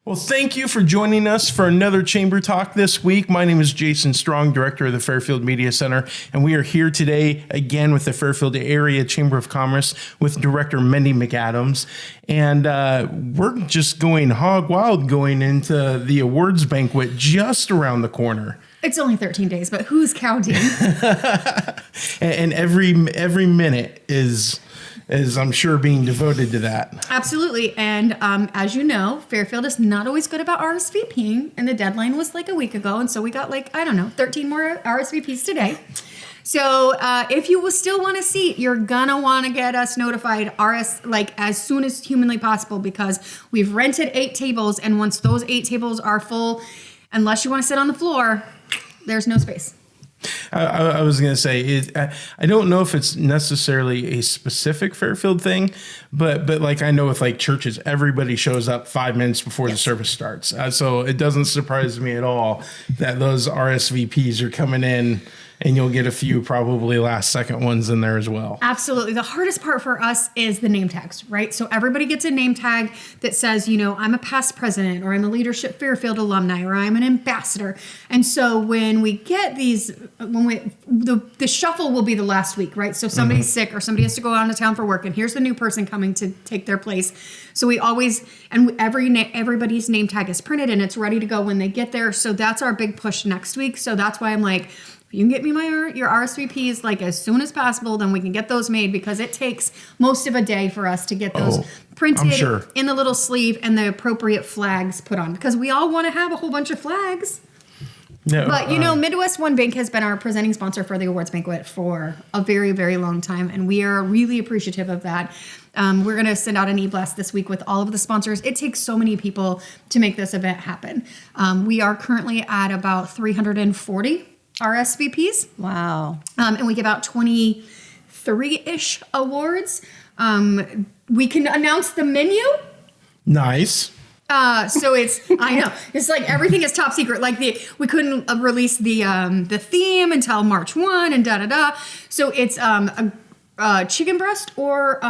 Well, thank you for joining us for another Chamber Talk this week. My name is Jason Strong, Director of the Fairfield Media Center, and we are here today again with the Fairfield Area Chamber of Commerce with Director Mindy McAdams. And we're just going hog wild going into the awards banquet just around the corner. It's only 13 days, but who's counting? And every minute is I'm sure being devoted to that. Absolutely. And as you know, Fairfield is not always good about RSVPing, and the deadline was like a week ago. And so we got 13 more RSVPs today. So if you will still want a seat, you're gonna want to get us notified as soon as humanly possible, because we've rented 8 tables, and once those 8 tables are full, unless you want to sit on the floor, there's no space. I was going to say, I don't know if it's necessarily a specific Fairfield thing, but like I know with like churches, everybody shows up 5 minutes before the service starts. So it doesn't surprise me at all that those RSVPs are coming in, and you'll get a few probably last second ones in there as well. Absolutely. The hardest part for us is the name tags, right? So everybody gets a name tag that says, I'm a past president, or I'm a Leadership Fairfield alumni, or I'm an ambassador. And so when we get these, the shuffle will be the last week, right? So somebody's sick, or somebody has to go out of town for work, and here's the new person coming to take their place. So we always, and everybody's name tag is printed and it's ready to go when they get there. So that's our big push next week. So that's why I'm like, if you can get me your RSVPs as soon as possible, then we can get those made, because it takes most of a day for us to get those printed in the little sleeve and the appropriate flags put on, because we all want to have a whole bunch of flags. No, but Midwest One Bank has been our presenting sponsor for the awards banquet for a very, very long time, and we are really appreciative of that. We're going to send out an e-blast this week with all of the sponsors. It takes so many people to make this event happen. We are currently at about 340 RSVPs. Wow. And we give out 23-ish awards. We can announce the menu. Nice. So I know, it's like everything is top secret. We couldn't release the theme until March 1 and da-da-da. So it's a chicken breast or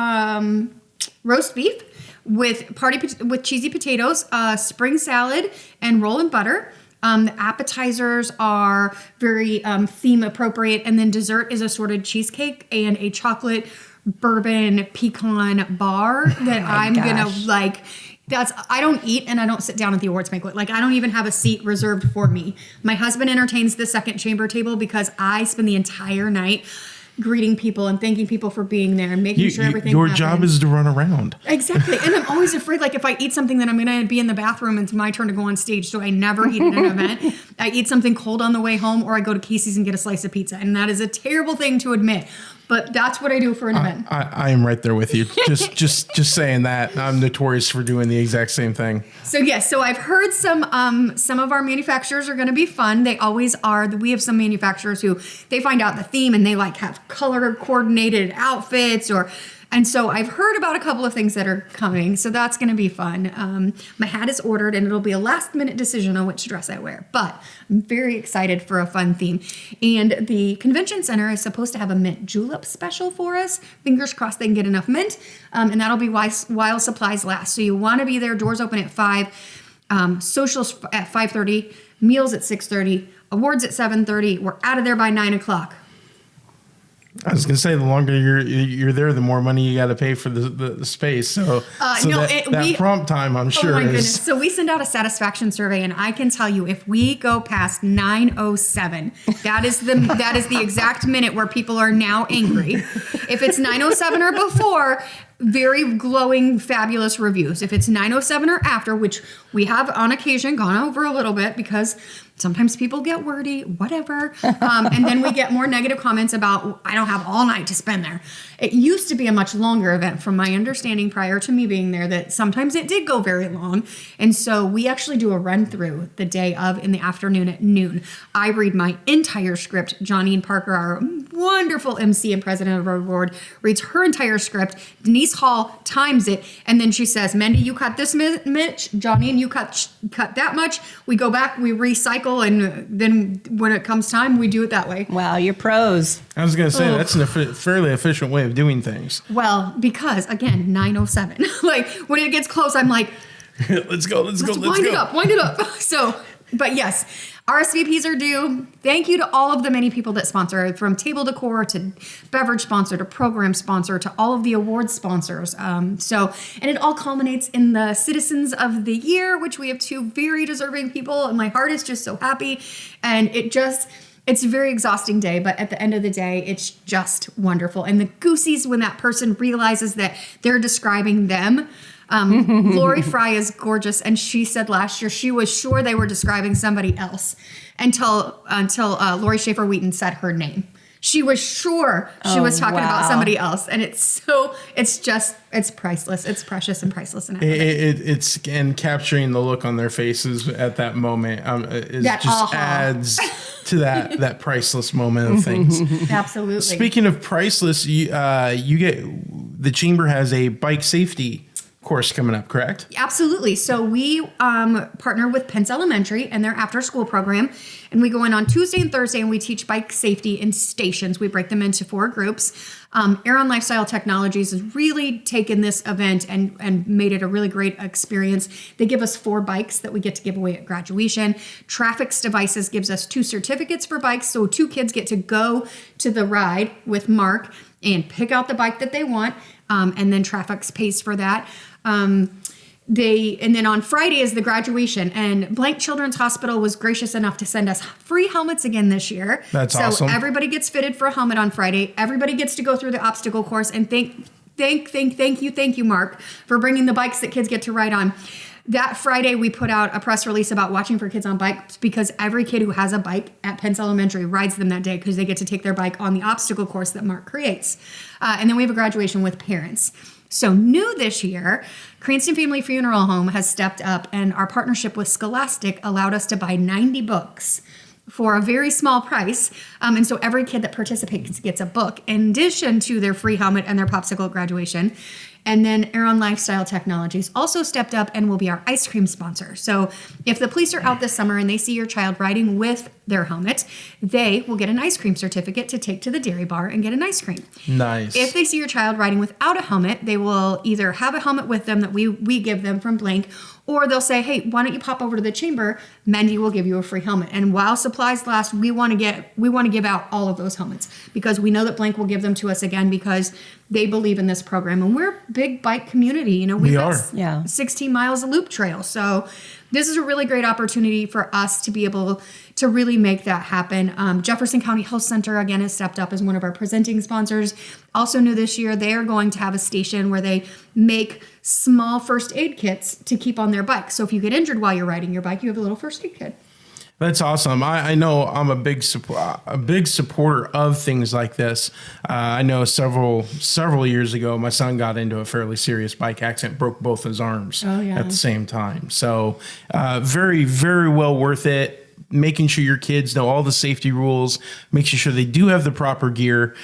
roast beef with cheesy potatoes, spring salad, and roll and butter. The appetizers are very theme appropriate, and then dessert is assorted cheesecake and a chocolate bourbon pecan bar that I'm gonna like. I don't eat and I don't sit down at the awards banquet. I don't even have a seat reserved for me. My husband entertains the second chamber table, because I spend the entire night greeting people and thanking people for being there and making sure everything Your happens. job is to run around. Exactly. And I'm always afraid, if I eat something, then I'm going to be in the bathroom and it's my turn to go on stage. So I never eat at an event. I eat something cold on the way home, or I go to Casey's and get a slice of pizza. And that is a terrible thing to admit, but that's what I do for an event. I am right there with you. Just saying that. I'm notorious for doing the exact same thing. So yes, so I've heard some of our manufacturers are going to be fun. They always are. We have some manufacturers who they find out the theme and they have color coordinated outfits, and so I've heard about a couple of things that are coming. So that's going to be fun. My hat is ordered, and it'll be a last minute decision on which dress I wear. But I'm very excited for a fun theme. And the convention center is supposed to have a mint julep special for us. Fingers crossed they can get enough mint. And that'll be while supplies last. So you want to be there. Doors open at 5. Socials at 5:30. Meals at 6:30. Awards at 7:30. We're out of there by 9 o'clock. I was going to say, the longer you're there, the more money you got to pay for the space. So that prompt time, I'm sure, oh my goodness. So we send out a satisfaction survey, and I can tell you, if we go past 9:07, that is the exact minute where people are now angry. If it's 9:07 or before, very glowing, fabulous reviews. If it's 9:07 or after, which we have on occasion gone over a little bit, because sometimes people get wordy, whatever. And then we get more negative comments about, I don't have all night to spend there. It used to be a much longer event, from my understanding prior to me being there, that sometimes it did go very long. And so we actually do a run through the day of in the afternoon at noon. I read my entire script. Johnine Parker, our wonderful MC and president of our board, reads her entire script. Denise Hall times it. And then she says, Mindy, you cut this much. Johnine, you cut that much. We go back, we recycle. And then when it comes time, we do it that way. Wow, you're pros. I was going to say, that's a fairly efficient way of doing things. Well, because, again, 9:07. Like, when it gets close, I'm like, Let's go. Wind it up. So, but yes, RSVPs are due. Thank you to all of the many people that sponsor, from table decor to beverage sponsor to program sponsor to all of the award sponsors. And it all culminates in the Citizens of the Year, which we have 2 very deserving people, and my heart is just so happy. And it's a very exhausting day, but at the end of the day, it's just wonderful. And the goosies when that person realizes that they're describing them. Lori Fry is gorgeous, and she said last year she was sure they were describing somebody else until Lori Schaefer Wheaton said her name. She was sure she was talking about somebody else, and it's priceless. It's precious and priceless. And it's capturing the look on their faces at that moment adds to that priceless moment of things. Absolutely. Speaking of priceless, you get the chamber has a bike safety course coming up, correct? Absolutely. So we partner with Pence Elementary and their after school program, and we go in on Tuesday and Thursday and we teach bike safety in stations. We break them into 4 groups. Aeron Lifestyle Technologies has really taken this event and made it a really great experience. They give us 4 bikes that we get to give away at graduation. Traffics Devices gives us 2 certificates for bikes. So 2 kids get to go to the ride with Mark and pick out the bike that they want. And then Traffics pays for that. And then on Friday is the graduation, and Blank Children's Hospital was gracious enough to send us free helmets again this year. That's awesome. So everybody gets fitted for a helmet on Friday. Everybody gets to go through the obstacle course, and thank you, Mark, for bringing the bikes that kids get to ride on. That Friday, we put out a press release about watching for kids on bikes, because every kid who has a bike at Pence Elementary rides them that day, because they get to take their bike on the obstacle course that Mark creates. And then we have a graduation with parents. So new this year, Cranston Family Funeral Home has stepped up, and our partnership with Scholastic allowed us to buy 90 books for a very small price. And so every kid that participates gets a book in addition to their free helmet and their popsicle at graduation. And then Aeron Lifestyle Technologies also stepped up and will be our ice cream sponsor. So if the police are out this summer and they see your child riding with their helmet, they will get an ice cream certificate to take to the dairy bar and get an ice cream. Nice. If they see your child riding without a helmet, they will either have a helmet with them that we give them from Blank, or they'll say, hey, why don't you pop over to the chamber? Mendy will give you a free helmet. And while supplies last, we want to give out all of those helmets, because we know that Blank will give them to us again, because they believe in this program. And we're a big bike community. You know, we've got 16 miles of loop trail. So this is a really great opportunity for us to be able to really make that happen. Jefferson County Health Center, again, has stepped up as one of our presenting sponsors. Also new this year, they are going to have a station where they make small first aid kits to keep on their bike. So if you get injured while you're riding your bike, you have a little first aid kit. That's awesome. I know I'm a big supporter of things like this. I know several years ago, my son got into a fairly serious bike accident, broke both his arms at the same time. So very, very well worth it. Making sure your kids know all the safety rules, making sure they do have the proper gear,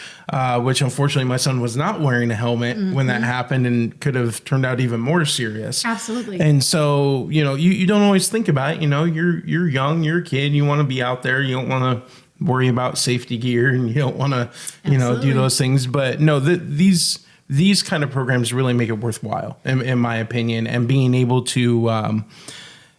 which unfortunately my son was not wearing a helmet when that happened, and could have turned out even more serious. Absolutely. And so, you know, you don't always think about it. You know, you're young, you're a kid, you want to be out there, you don't want to worry about safety gear, and you don't want to, you know, do those things. But no, these kind of programs really make it worthwhile, in my opinion, and being able to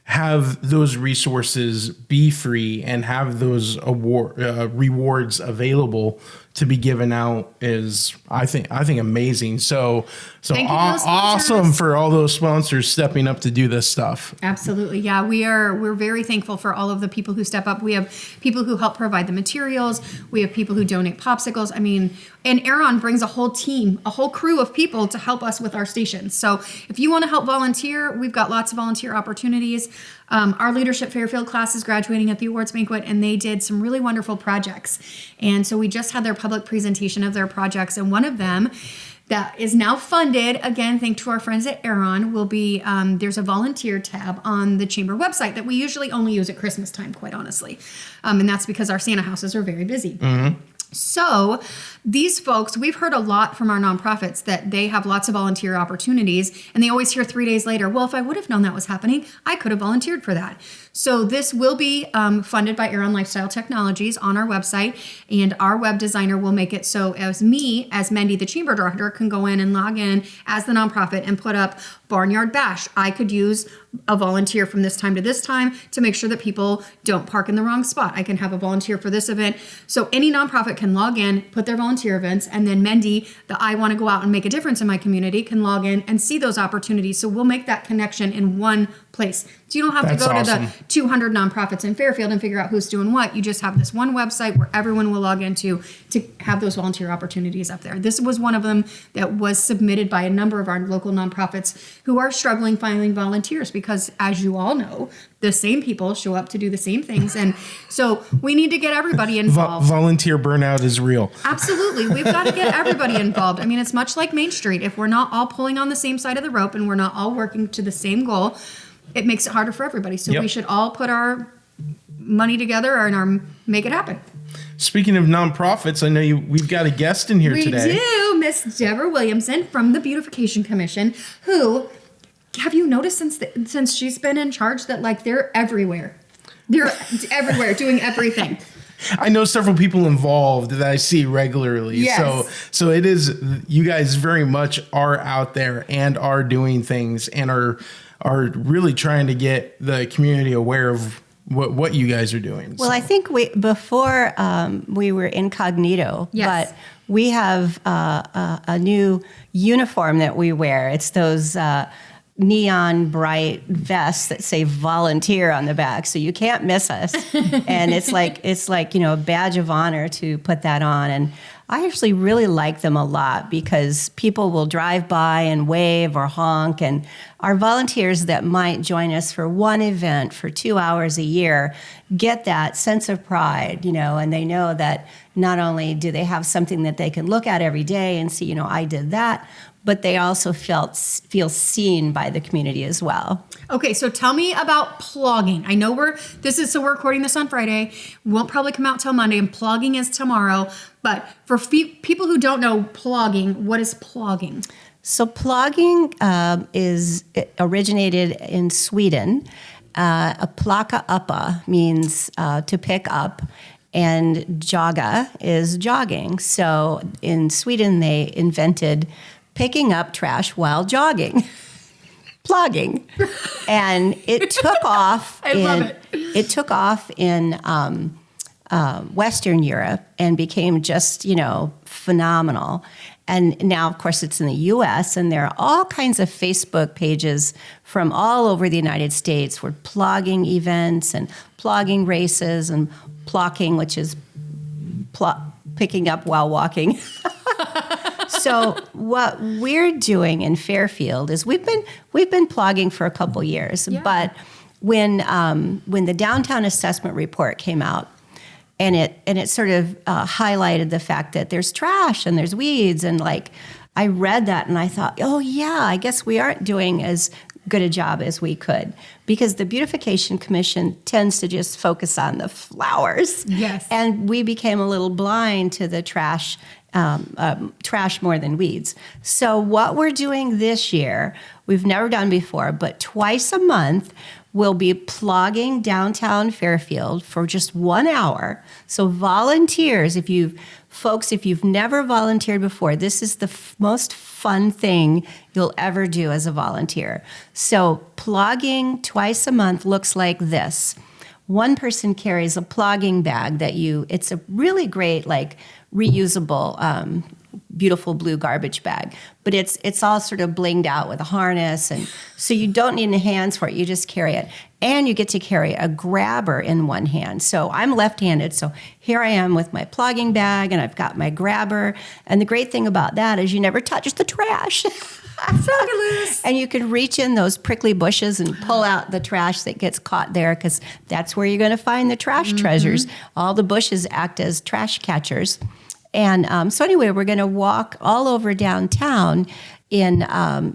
have those resources be free and have those rewards available to be given out is, I think amazing. So awesome for all those sponsors stepping up to do this stuff. Absolutely. Yeah, we're very thankful for all of the people who step up. We have people who help provide the materials. We have people who donate popsicles. I mean, and Aeron brings a whole team, a whole crew of people to help us with our stations. So if you want to help volunteer, we've got lots of volunteer opportunities. Our Leadership Fairfield class is graduating at the awards banquet, and they did some really wonderful projects. And so we just had their public presentation of their projects, and one of them that is now funded, again, thanks to our friends at Aeron, will be, there's a volunteer tab on the chamber website that we usually only use at Christmas time, quite honestly. And that's because our Santa houses are very busy. So these folks, we've heard a lot from our nonprofits that they have lots of volunteer opportunities, and they always hear 3 days later, well, if I would have known that was happening, I could have volunteered for that. So this will be funded by Aeron Lifestyle Technologies on our website, and our web designer will make it so as Mendy, the chamber director, can go in and log in as the nonprofit and put up Barnyard Bash. I could use a volunteer from this time to this time to make sure that people don't park in the wrong spot. I can have a volunteer for this event. So any nonprofit can log in, put their volunteer events, and then Mendy, the I want to go out and make a difference in my community, can log in and see those opportunities. So we'll make that connection in one place. So you don't have to go to the 200 nonprofits in Fairfield and figure out who's doing what. You just have this one website where everyone will log into to have those volunteer opportunities up there. This was one of them that was submitted by a number of our local nonprofits who are struggling finding volunteers because, as you all know, the same people show up to do the same things. And so we need to get everybody involved. Volunteer burnout is real. Absolutely. We've got to get everybody involved. I mean, it's much like Main Street. If we're not all pulling on the same side of the rope and we're not all working to the same goal, it makes it harder for everybody. So we should all put our money together and make it happen. Speaking of nonprofits, I know we've got a guest in here today. We do, Miss Deborah Williamson from the Beautification Commission, who, have you noticed since she's been in charge that like they're everywhere? They're everywhere doing everything. I know several people involved that I see regularly. Yes. So it is, you guys very much are out there and are doing things and are really trying to get the community aware of what you guys are doing. Well, I think before we were incognito, but we have a new uniform that we wear. It's those neon bright vests that say volunteer on the back, so you can't miss us. And it's like a badge of honor to put that on. And I actually really like them a lot because people will drive by and wave or honk, and our volunteers that might join us for one event for 2 hours a year get that sense of pride, and they know that not only do they have something that they can look at every day and see, I did that, but they also feel seen by the community as well. Okay, so tell me about plogging. I know we're recording this on Friday. Won't probably come out till Monday, and plogging is tomorrow. But for people who don't know plogging, what is plogging? So plogging originated in Sweden. A plocka uppa means to pick up, and jogga is jogging. So in Sweden, they invented picking up trash while jogging, plogging, and it took off. It took off in Western Europe and became just phenomenal. And now, of course, it's in the U.S., and there are all kinds of Facebook pages from all over the United States for plogging events and plogging races and plocking, which is picking up while walking. So what we're doing in Fairfield is we've been plogging for a couple years, but when the downtown assessment report came out, and it sort of highlighted the fact that there's trash and there's weeds, and I read that and I thought, oh yeah, I guess we aren't doing as good a job as we could, because the Beautification Commission tends to just focus on the flowers. Yes, and we became a little blind to the trash. Trash more than weeds. So what we're doing this year, we've never done before, but twice a month, we'll be plogging downtown Fairfield for just 1 hour. So volunteers, if you've never volunteered before, this is the most fun thing you'll ever do as a volunteer. So plogging twice a month looks like this. One person carries a plogging bag it's a really great, reusable, beautiful blue garbage bag, but it's all sort of blinged out with a harness, and so you don't need any hands for it. You just carry it, and you get to carry a grabber in one hand. So I'm left-handed, so here I am with my plogging bag, and I've got my grabber. And the great thing about that is you never touch the trash. Fabulous. And you can reach in those prickly bushes and pull out the trash that gets caught there, because that's where you're going to find the trash treasures. All the bushes act as trash catchers. And so anyway, we're going to walk all over downtown in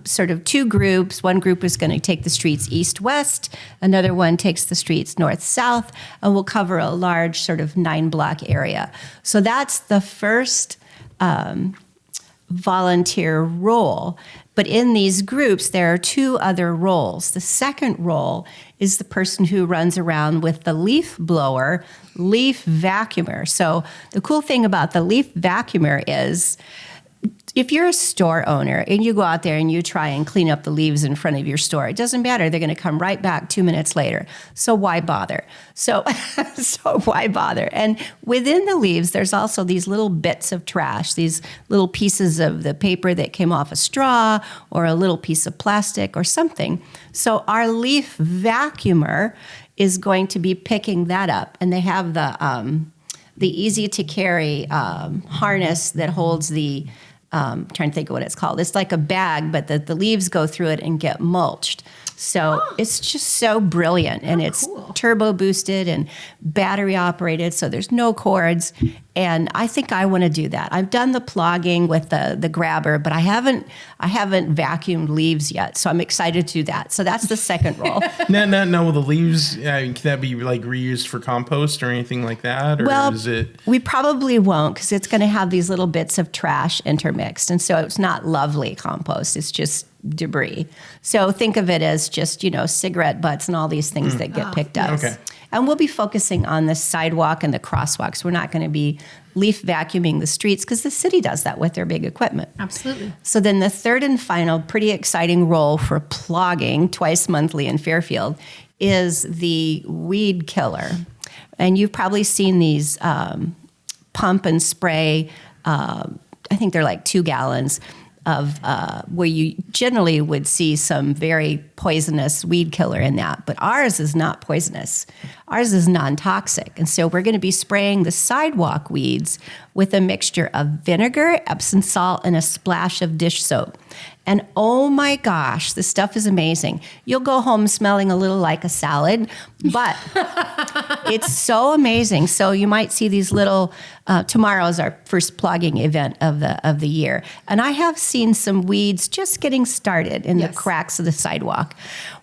sort of two groups. One group is going to take the streets east-west. Another one takes the streets north-south. And we'll cover a large sort of 9-block area. So that's the first volunteer role. But in these groups, there are two other roles. The second role is the person who runs around with the leaf blower, leaf vacuumer. So the cool thing about the leaf vacuumer is if you're a store owner and you go out there and you try and clean up the leaves in front of your store, it doesn't matter. They're going to come right back 2 minutes later. So why bother? So why bother? And within the leaves, there's also these little bits of trash, these little pieces of the paper that came off a straw or a little piece of plastic or something. So our leaf vacuumer is going to be picking that up. And they have the easy to carry harness that holds the trying to think of what it's called. It's like a bag, but the leaves go through it and get mulched. So it's just so brilliant. And it's turbo boosted and battery operated, so there's no cords. And I think I want to do that. I've done the plogging with the grabber, but I haven't vacuumed leaves yet. So I'm excited to do that. So that's the second role. No. Will the leaves, can that be like reused for compost or anything like that? Or well, is it? We probably won't, because it's going to have these little bits of trash intermixed. And so it's not lovely compost. It's just debris. So think of it as just, cigarette butts and all these things that get picked up. Okay. And we'll be focusing on the sidewalk and the crosswalks. We're not going to be leaf vacuuming the streets because the city does that with their big equipment. Absolutely. So then the third and final pretty exciting role for plogging twice monthly in Fairfield is the weed killer. And you've probably seen these pump and spray, I think they're like 2 gallons of where you generally would see some very poisonous weed killer in that. But ours is not poisonous. Ours is non-toxic. And so we're going to be spraying the sidewalk weeds with a mixture of vinegar, Epsom salt, and a splash of dish soap. And oh my gosh, the stuff is amazing. You'll go home smelling a little like a salad, but it's so amazing. So you might see these little, tomorrow is our first plogging event of the year. And I have seen some weeds just getting started in the cracks of the sidewalk.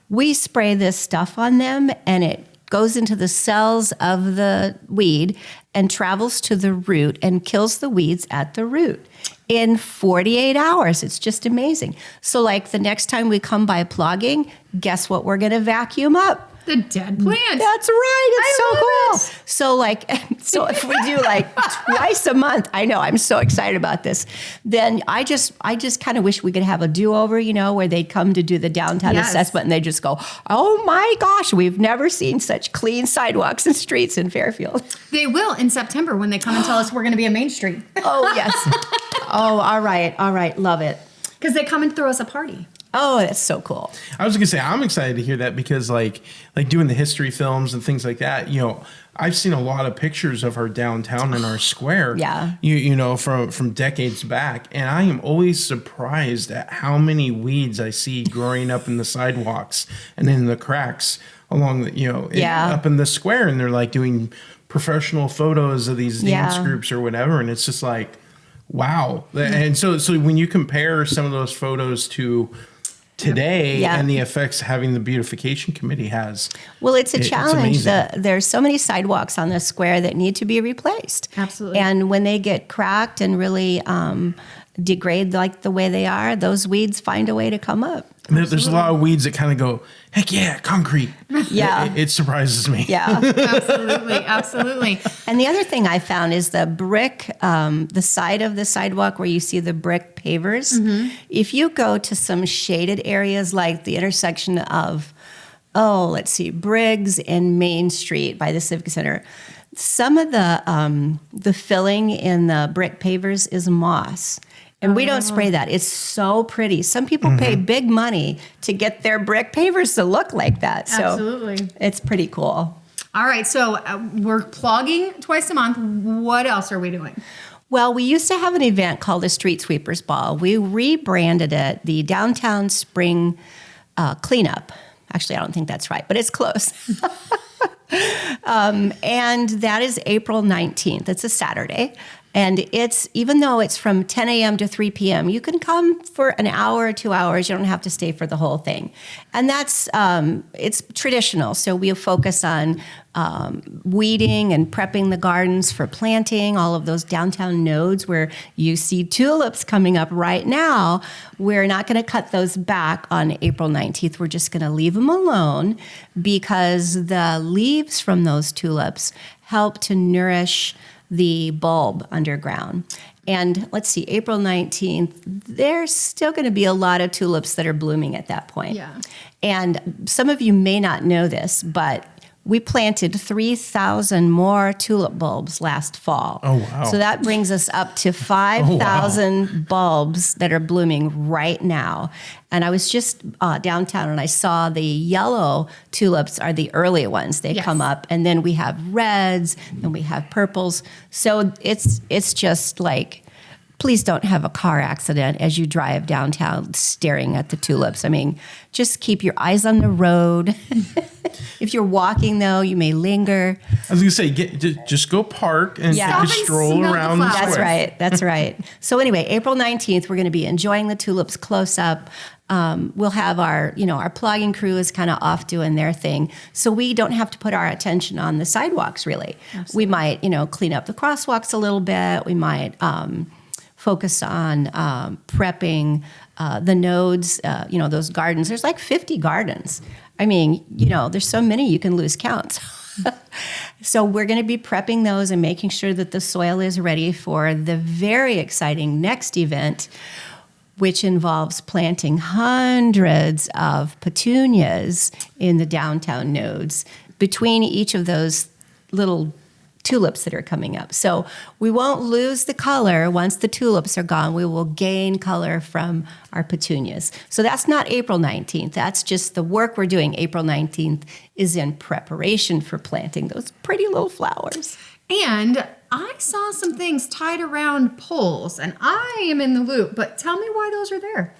We spray this stuff on them and it goes into the cells of the weed and travels to the root and kills the weeds at the root in 48 hours. It's just amazing. So like the next time we come by plogging, guess what we're going to vacuum up? The dead plant. That's right. It's so cool. So if we do like twice a month, I know I'm so excited about this. Then I just kind of wish we could have a do-over, where they'd come to do the downtown assessment and they just go, "Oh my gosh, we've never seen such clean sidewalks and streets in Fairfield." They will in September when they come and tell us we're going to be a Main Street. Oh yes. Oh, all right. Love it. Because they come and throw us a party. Oh, that's so cool. I was gonna say I'm excited to hear that because like doing the history films and things like that, I've seen a lot of pictures of our downtown and our square. Yeah. From decades back, and I am always surprised at how many weeds I see growing up in the sidewalks and in the cracks along the up in the square, and they're like doing professional photos of these dance groups or whatever, and it's just like, wow. And so when you compare some of those photos to today and the effects having the beautification committee has. Well, it's a challenge. It's there's so many sidewalks on the square that need to be replaced. Absolutely. And when they get cracked and really degrade like the way they are, those weeds find a way to come up. There's a lot of weeds that kind of go, heck yeah, concrete. Yeah. It surprises me. Yeah. Absolutely. And the other thing I found is the brick, the side of the sidewalk where you see the brick pavers. Mm-hmm. If you go to some shaded areas like the intersection of, Briggs and Main Street by the Civic Center, some of the filling in the brick pavers is moss. And we don't spray that. It's so pretty. Some people pay big money to get their brick pavers to look like that. So Absolutely. It's pretty cool. All right. So we're plogging twice a month. What else are we doing? Well, we used to have an event called the Street Sweepers Ball. We rebranded it the Downtown Spring Cleanup. Actually, I don't think that's right, but it's close. And that is April 19th. It's a Saturday. And it's, even though it's from 10 a.m. to 3 p.m., you can come for an hour or 2 hours. You don't have to stay for the whole thing. And that's, it's traditional. So we'll focus on weeding and prepping the gardens for planting, all of those downtown nodes where you see tulips coming up right now. We're not going to cut those back on April 19th. We're just going to leave them alone because the leaves from those tulips help to nourish the bulb underground. And let's see, April 19th, there's still going to be a lot of tulips that are blooming at that point. Yeah. And some of you may not know this, but we planted 3,000 more tulip bulbs last fall. Oh, wow. So that brings us up to 5,000 bulbs that are blooming right now. And I was just downtown and I saw the yellow tulips are the early ones. They come up, and then we have reds, and we have purples. So it's just like, please don't have a car accident as you drive downtown staring at the tulips. I mean, just keep your eyes on the road. If you're walking, though, you may linger. I was going to say, just go park and Yeah. take a Stop and stroll smell the around the flowers. That's square. right. That's right. So anyway, April 19th, we're going to be enjoying the tulips close up. We'll have our plugging crew is kind of off doing their thing. So we don't have to put our attention on the sidewalks, really. Absolutely. We might, clean up the crosswalks a little bit. We might focus on prepping the nodes, those gardens. There's like 50 gardens. I mean, there's so many you can lose count. So we're going to be prepping those and making sure that the soil is ready for the very exciting next event, which involves planting hundreds of petunias in the downtown nodes between each of those little tulips that are coming up. So we won't lose the color. Once the tulips are gone, we will gain color from our petunias. So that's not April 19th. That's just the work we're doing. April 19th is in preparation for planting those pretty little flowers. And I saw some things tied around poles, and I am in the loop, but tell me why those are there.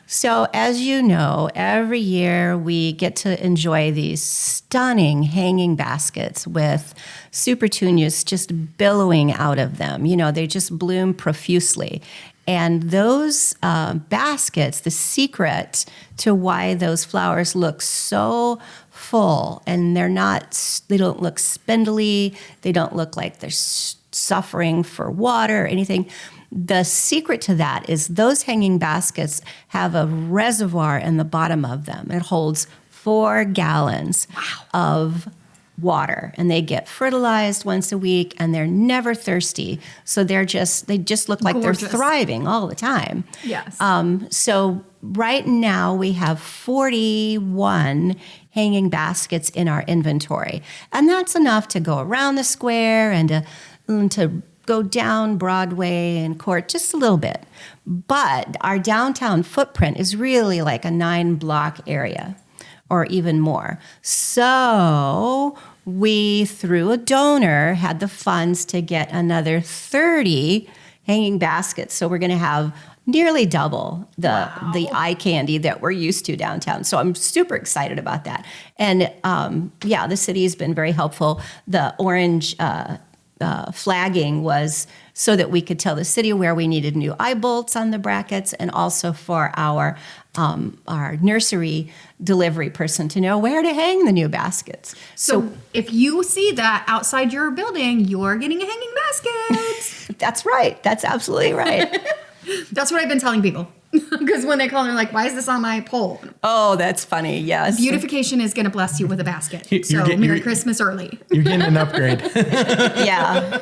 So as you know, every year we get to enjoy these stunning hanging baskets with supertunias just billowing out of them. They just bloom profusely. And those baskets, the secret to why those flowers look so full, and they don't look spindly, they don't look like they're suffering for water or anything. The secret to that is those hanging baskets have a reservoir in the bottom of them. It holds 4 gallons of water, and they get fertilized once a week, and they're never thirsty. So they just look like Gorgeous. They're thriving all the time. Yes. So right now we have 41 hanging baskets in our inventory, and that's enough to go around the square and to go down Broadway and Court just a little bit. But our downtown footprint is really like a 9-block area or even more. So we, through a donor, had the funds to get another 30 hanging baskets. So we're going to have nearly double the eye candy that we're used to downtown. So I'm super excited about that. And the city has been very helpful. The orange flagging was so that we could tell the city where we needed new eye bolts on the brackets, and also for our nursery delivery person to know where to hang the new baskets. So if you see that outside your building, you're getting a hanging basket. That's right. That's absolutely right. That's what I've been telling people. Because when they call, they're like, why is this on my pole? Oh, that's funny. Yes. Beautification is going to bless you with a basket. Merry Christmas early. You're getting an upgrade. Yeah.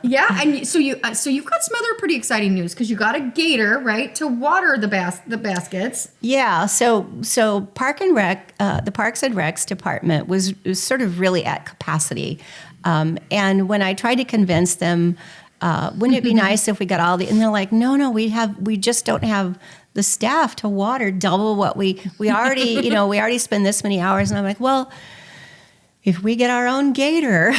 Yeah, and so you've got some other pretty exciting news because you got a gator, right, to water the baskets. Yeah. So Park and Rec, the Parks and Recs department was sort of really at capacity, and when I tried to convince them, wouldn't it be nice if we got all and they're like, no, we just don't have the staff to water double what we already, we already spend this many hours. And I'm like, well, if we get our own gator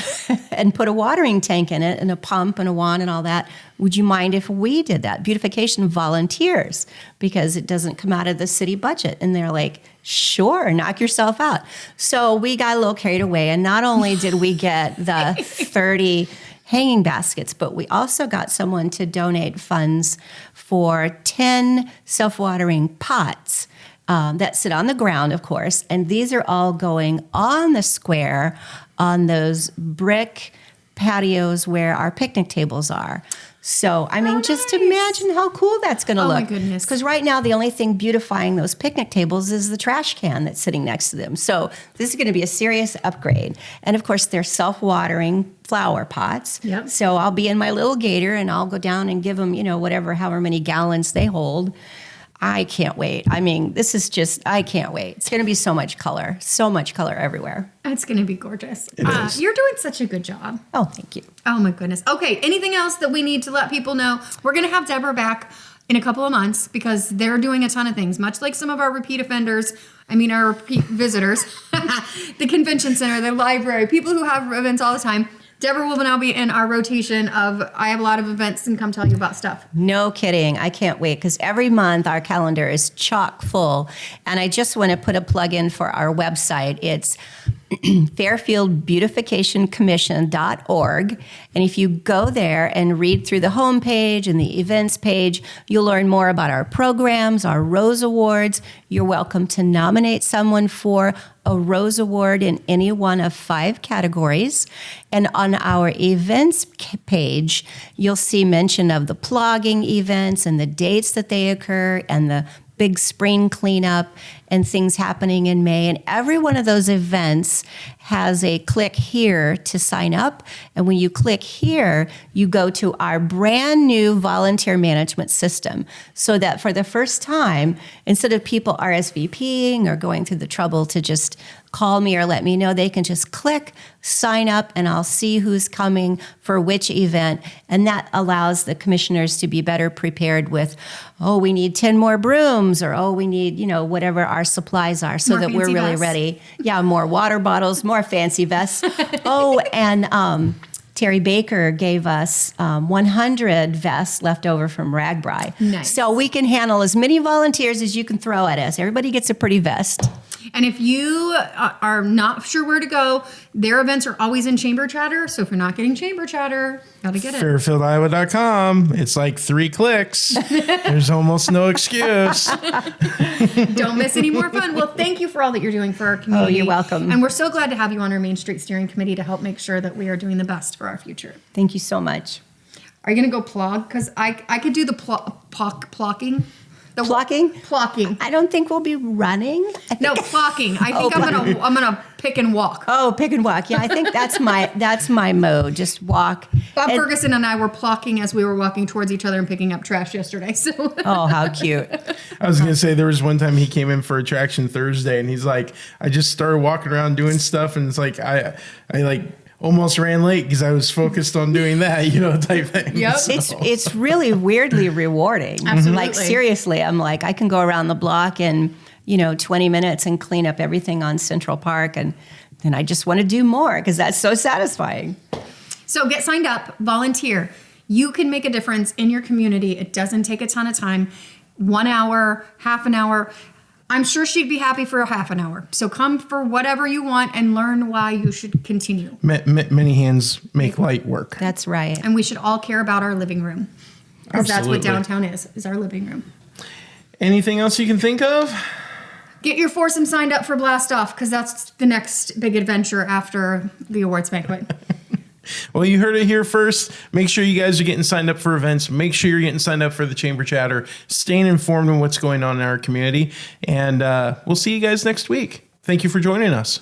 and put a watering tank in it and a pump and a wand and all that, would you mind if we did that? Beautification volunteers because it doesn't come out of the city budget. And they're like, sure, knock yourself out. So we got a little carried away. And not only did we get the 30 hanging baskets, but we also got someone to donate funds for 10 self-watering pots that sit on the ground, of course. And these are all going on the square on those brick patios where our picnic tables are. So, I mean, just imagine how cool that's going to look. Oh, my goodness. Because right now, the only thing beautifying those picnic tables is the trash can that's sitting next to them. So this is going to be a serious upgrade. And, of course, they're self-watering flower pots. Yep. So I'll be in my little gator, and I'll go down and give them, however many gallons they hold. I can't wait. I mean, I can't wait. It's going to be so much color everywhere. It's going to be gorgeous. It is. You're doing such a good job. Oh, thank you. Oh my goodness. Okay, anything else that we need to let people know? We're going to have Deborah back in a couple of months because they're doing a ton of things, much like some of our repeat offenders. Our repeat visitors, the convention center, the library, people who have events all the time. Deborah will now be in our rotation of I have a lot of events and come tell you about stuff. No kidding. I can't wait because every month our calendar is chock full. And I just want to put a plug in for our website. It's Fairfield Beautification Commission.org. And if you go there and read through the homepage and the events page, you'll learn more about our programs, our Rose Awards. You're welcome to nominate someone for a Rose Award in any one of 5 categories. And on our events page, you'll see mention of the plogging events and the dates that they occur and the big spring cleanup and things happening in May. And every one of those events has a click here to sign up. And when you click here, you go to our brand new volunteer management system so that for the first time, instead of people RSVPing or going through the trouble to just call me or let me know, they can just click, sign up, and I'll see who's coming for which event. And that allows the commissioners to be better prepared with, we need 10 more brooms, or, we need, whatever our supplies are so More that we're fancy really vests. ready. Yeah, more water bottles, more fancy vests. And Terry Baker gave us 100 vests left over from Ragbri. Nice. So we can handle as many volunteers as you can throw at us. Everybody gets a pretty vest. And if you are not sure where to go, their events are always in Chamber Chatter. So if you're not getting Chamber Chatter, gotta get it. FairfieldIowa.com. It's like 3 clicks. There's almost no excuse. Don't miss any more fun. Well, thank you for all that you're doing for our community. Oh, you're welcome. And we're so glad to have you on our Main Street Steering Committee to help make sure that we are doing the best for our future. Thank you so much. Are you going to go plug? Because I could do the plocking. The Plocking? Plocking. I don't think we'll be running. No, plocking. I think I'm gonna pick and walk. Oh, pick and walk. Yeah, I think that's my mode. Just walk. Bob And- Ferguson and I were plocking as we were walking towards each other and picking up trash yesterday. So Oh, how cute. I was going to say there was one time he came in for Attraction Thursday and he's like, I just started walking around doing stuff. And it's like, I almost ran late because I was focused on doing that, type thing. Yep. So- It's really weirdly rewarding. Absolutely. Like seriously, I'm like, I can go around the block in 20 minutes and clean up everything on Central Park, and then I just want to do more because that's so satisfying. So get signed up, volunteer. You can make a difference in your community. It doesn't take a ton of time. 1 hour, half an hour. I'm sure she'd be happy for a half an hour. So come for whatever you want and learn why you should continue. Many hands make light work. That's right. And we should all care about our living room. Because that's what Absolutely. downtown is our living room. Anything else you can think of? Get your foursome signed up for Blast Off because that's the next big adventure after the awards banquet. Well, you heard it here first. Make sure you guys are getting signed up for events. Make sure you're getting signed up for the Chamber Chatter. Staying informed on what's going on in our community. And we'll see you guys next week. Thank you for joining us.